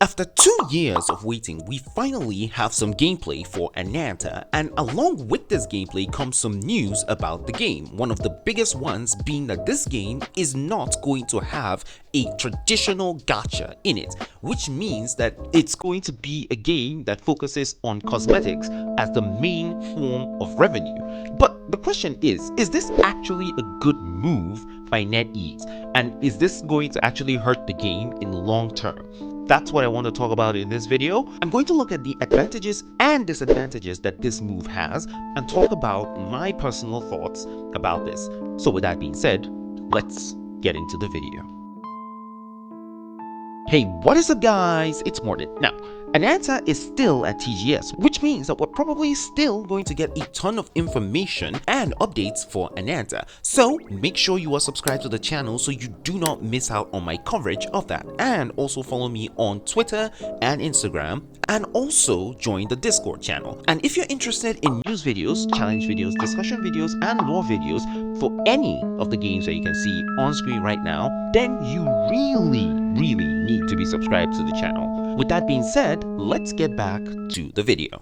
After 2 years of waiting, we finally have some gameplay for Ananta, and along with this gameplay comes some news about the game. One of the biggest ones being that this game is not going to have a traditional gacha in it, which means that it's going to be a game that focuses on cosmetics as the main form of revenue. But the question is this actually a good move by NetEase? And is this going to actually hurt the game in long term? That's what I want to talk about in this video. I'm going to look at the advantages and disadvantages that this move has and talk about my personal thoughts about this. So with that being said, let's get into the video. Hey, what is up guys? It's Mordant. Now, Ananta is still at TGS, which means that we're probably still going to get a ton of information and updates for Ananta. So make sure you are subscribed to the channel so you do not miss out on my coverage of that. And also follow me on Twitter and Instagram, and also join the Discord channel. And if you're interested in news videos, challenge videos, discussion videos, and lore videos for any of the games that you can see on screen right now, then you really need to be subscribed to the channel. With that being said, let's get back to the video.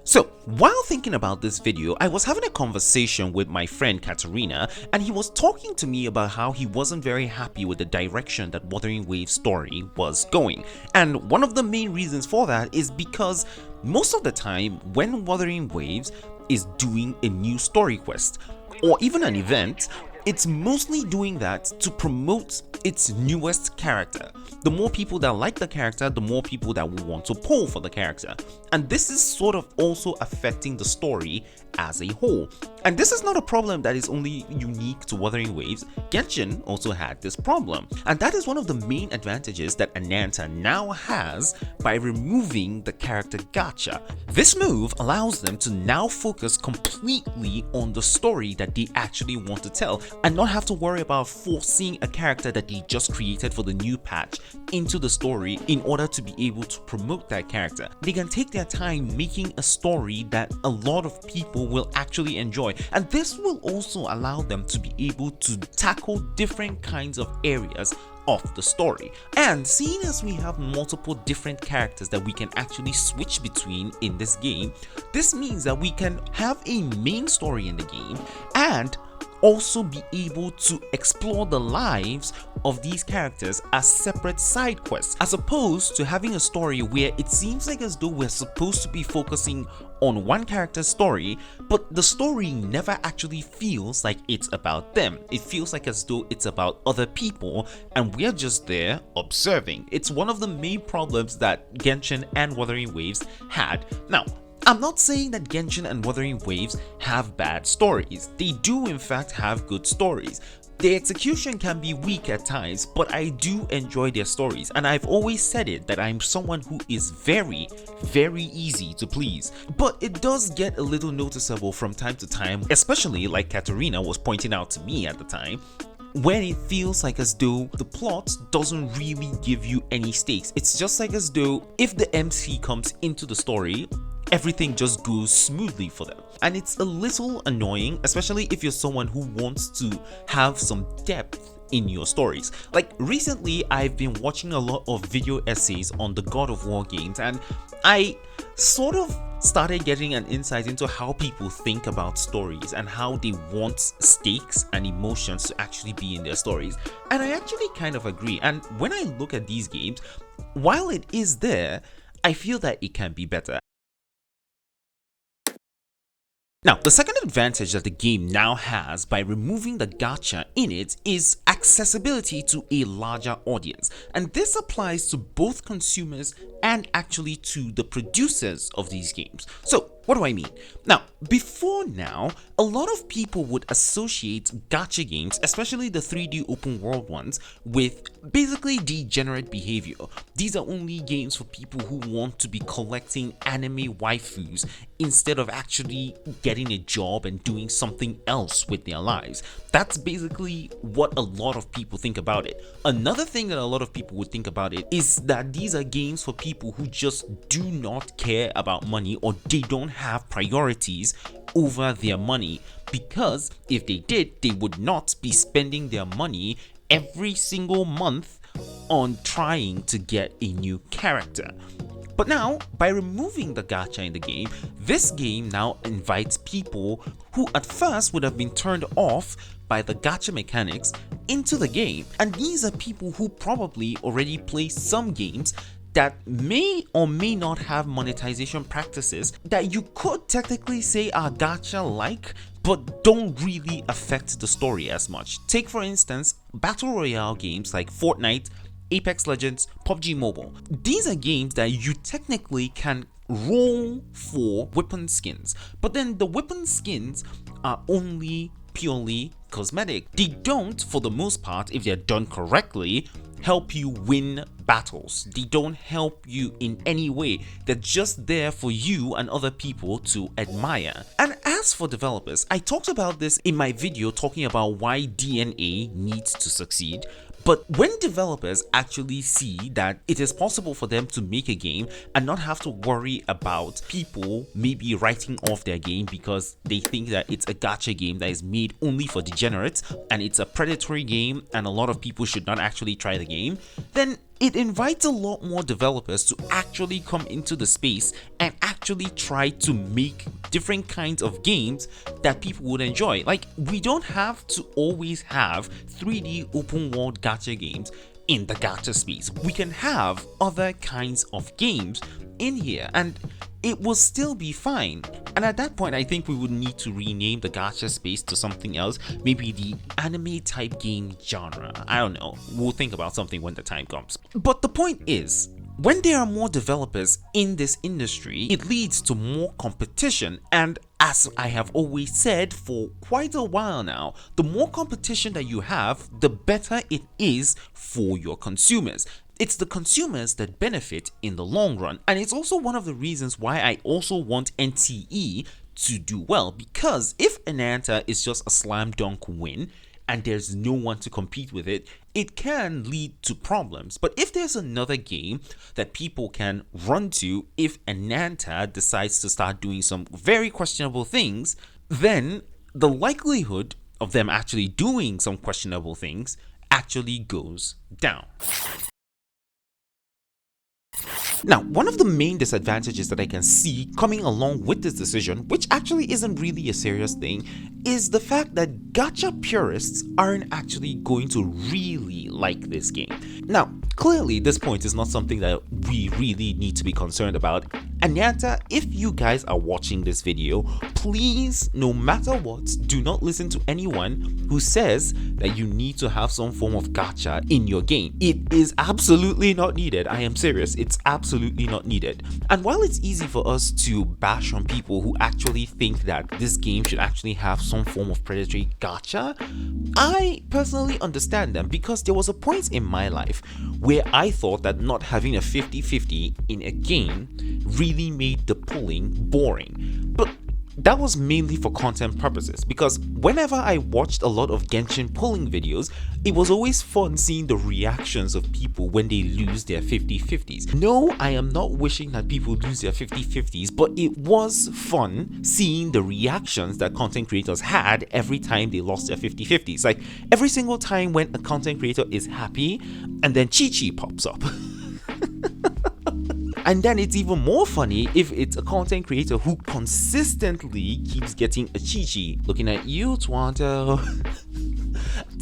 So, while thinking about this video, I was having a conversation with my friend Katarina, and he was talking to me about how he wasn't very happy with the direction that Wuthering Waves story was going. And one of the main reasons for that is because most of the time when Wuthering Waves is doing a new story quest or even an event, it's mostly doing that to promote its newest character. The more people that like the character, the more people that will want to pull for the character. And this is sort of also affecting the story as a whole. And this is not a problem that is only unique to Wuthering Waves. Genshin also had this problem. And that is one of the main advantages that Ananta now has by removing the character gacha. This move allows them to now focus completely on the story that they actually want to tell and not have to worry about forcing a character that they just created for the new patch into the story in order to be able to promote that character. They can take their time making a story that a lot of people will actually enjoy, and this will also allow them to be able to tackle different kinds of areas of the story. And seeing as we have multiple different characters that we can actually switch between in this game, this means that we can have a main story in the game and also be able to explore the lives of these characters as separate side quests, as opposed to having a story where it seems like as though we're supposed to be focusing on one character's story, but the story never actually feels like it's about them. It feels like as though it's about other people and we're just there observing. It's one of the main problems that Genshin and Wuthering Waves had. Now, I'm not saying that Genshin and Wuthering Waves have bad stories. They do in fact have good stories. The execution can be weak at times, but I do enjoy their stories, and I've always said it that I'm someone who is very easy to please. But it does get a little noticeable from time to time, especially like Katarina was pointing out to me at the time, when it feels like as though the plot doesn't really give you any stakes. It's just like as though if the MC comes into the story, everything just goes smoothly for them. And it's a little annoying, especially if you're someone who wants to have some depth in your stories. Like recently, I've been watching a lot of video essays on the God of War games, and I sort of started getting an insight into how people think about stories and how they want stakes and emotions to actually be in their stories. And I actually kind of agree. And when I look at these games, while it is there, I feel that it can be better. Now, the second advantage that the game now has by removing the gacha in it is accessibility to a larger audience. And this applies to both consumers and actually to the producers of these games. So, what do I mean? Now, before now, a lot of people would associate gacha games, especially the 3D open world ones, with basically degenerate behavior. These are only games for people who want to be collecting anime waifus instead of actually getting a job and doing something else with their lives. That's basically what a lot of people think about it. Another thing that a lot of people would think about it is that these are games for people who just do not care about money, or they don't have priorities over their money, because if they did, they would not be spending their money every single month on trying to get a new character. But now, by removing the gacha in the game, this game now invites people who at first would have been turned off by the gacha mechanics into the game. And these are people who probably already play some games that may or may not have monetization practices that you could technically say are gacha-like, but don't really affect the story as much. Take for instance, battle royale games like Fortnite, Apex Legends, PUBG Mobile. These are games that you technically can roll for weapon skins, but then the weapon skins are only purely cosmetic. They don't, for the most part, if they're done correctly, help you win battles. They don't help you in any way. They're just there for you and other people to admire. And as for developers, I talked about this in my video talking about why DNA needs to succeed. But when developers actually see that it is possible for them to make a game and not have to worry about people maybe writing off their game because they think that it's a gacha game that is made only for degenerates and it's a predatory game and a lot of people should not actually try the game, then it invites a lot more developers to actually come into the space and actually try to make different kinds of games that people would enjoy. Like, we don't have to always have 3D open world gacha games in the gacha space. We can have other kinds of games in here and it will still be fine. And at that point, I think we would need to rename the gacha space to something else, maybe the anime type game genre. I don't know, we'll think about something when the time comes. But the point is, when there are more developers in this industry, it leads to more competition. And as I have always said for quite a while now, the more competition that you have, the better it is for your consumers. It's the consumers that benefit in the long run. And it's also one of the reasons why I also want NTE to do well, because if Ananta is just a slam dunk win and there's no one to compete with it, it can lead to problems. But if there's another game that people can run to if Ananta decides to start doing some very questionable things, then the likelihood of them actually doing some questionable things actually goes down. Now, one of the main disadvantages that I can see coming along with this decision, which actually isn't really a serious thing, is the fact that gacha purists aren't actually going to really like this game. Now, clearly this point is not something that we really need to be concerned about. Ananta, if you guys are watching this video, please, no matter what, do not listen to anyone who says that you need to have some form of gacha in your game. It is absolutely not needed. I am serious. It's absolutely not needed. And while it's easy for us to bash on people who actually think that this game should actually have some form of predatory gacha, I personally understand them, because there was a point in my life where I thought that not having a 50-50 in a game really made the pulling boring. But that was mainly for content purposes, because whenever I watched a lot of Genshin pulling videos, it was always fun seeing the reactions of people when they lose their 50-50s. No, I am not wishing that people lose their 50-50s, but it was fun seeing the reactions that content creators had every time they lost their 50-50s. Like, every single time when a content creator is happy and then Chi-Chi pops up. And then it's even more funny if it's a content creator who consistently keeps getting a Chi-Chi. Looking at you, Twanto.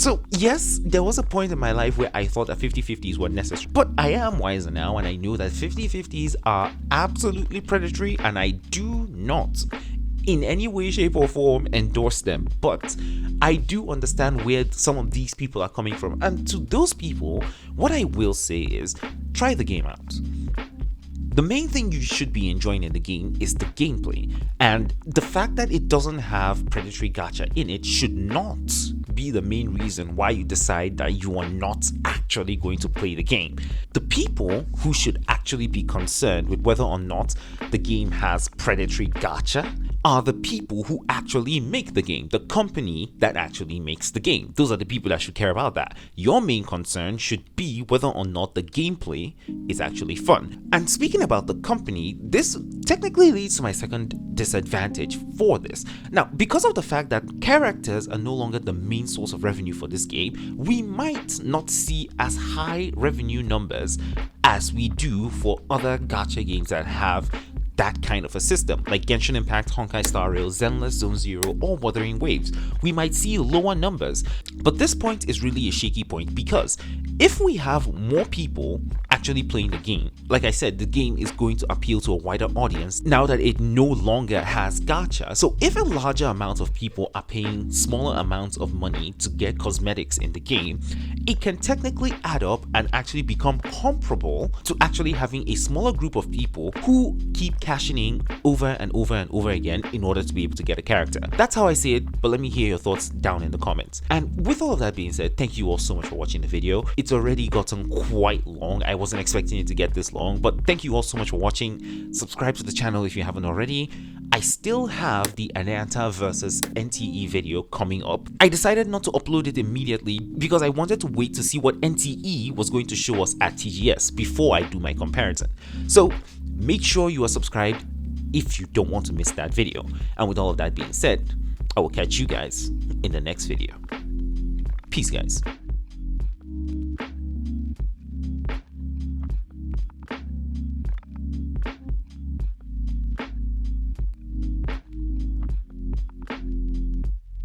So yes, there was a point in my life where I thought that 50-50s were necessary, but I am wiser now and I know that 50-50s are absolutely predatory, and I do not in any way, shape or form endorse them. But I do understand where some of these people are coming from, and to those people, what I will say is, try the game out. The main thing you should be enjoying in the game is the gameplay, and the fact that it doesn't have predatory gacha in it should not be the main reason why you decide that you are not actually going to play the game. The people who should actually be concerned with whether or not the game has predatory gacha are the people who actually make the game, the company that actually makes the game. Those are the people that should care about that. Your main concern should be whether or not the gameplay is actually fun. And speaking about the company, this technically leads to my second disadvantage for this. Now, because of the fact that characters are no longer the main source of revenue for this game, we might not see as high revenue numbers as we do for other gacha games that have that kind of a system, like Genshin Impact, Honkai Star Rail, Zenless Zone Zero, or Wuthering Waves. We might see lower numbers, but this point is really a shaky point, because if we have more people actually playing the game, like I said, the game is going to appeal to a wider audience now that it no longer has gacha. So if a larger amount of people are paying smaller amounts of money to get cosmetics in the game, it can technically add up and actually become comparable to actually having a smaller group of people who keep cashing in over and over and over again in order to be able to get a character. That's how I see it, but let me hear your thoughts down in the comments. And with all of that being said, thank you all so much for watching the video. It's already gotten quite long. I wasn't expecting it to get this long, but thank you all so much for watching. Subscribe to the channel if you haven't already. I still have the Ananta versus NTE video coming up. I decided not to upload it immediately because I wanted to wait to see what NTE was going to show us at TGS before I do my comparison. So make sure you are subscribed if you don't want to miss that video. And with all of that being said, I will catch you guys in the next video. Peace, guys.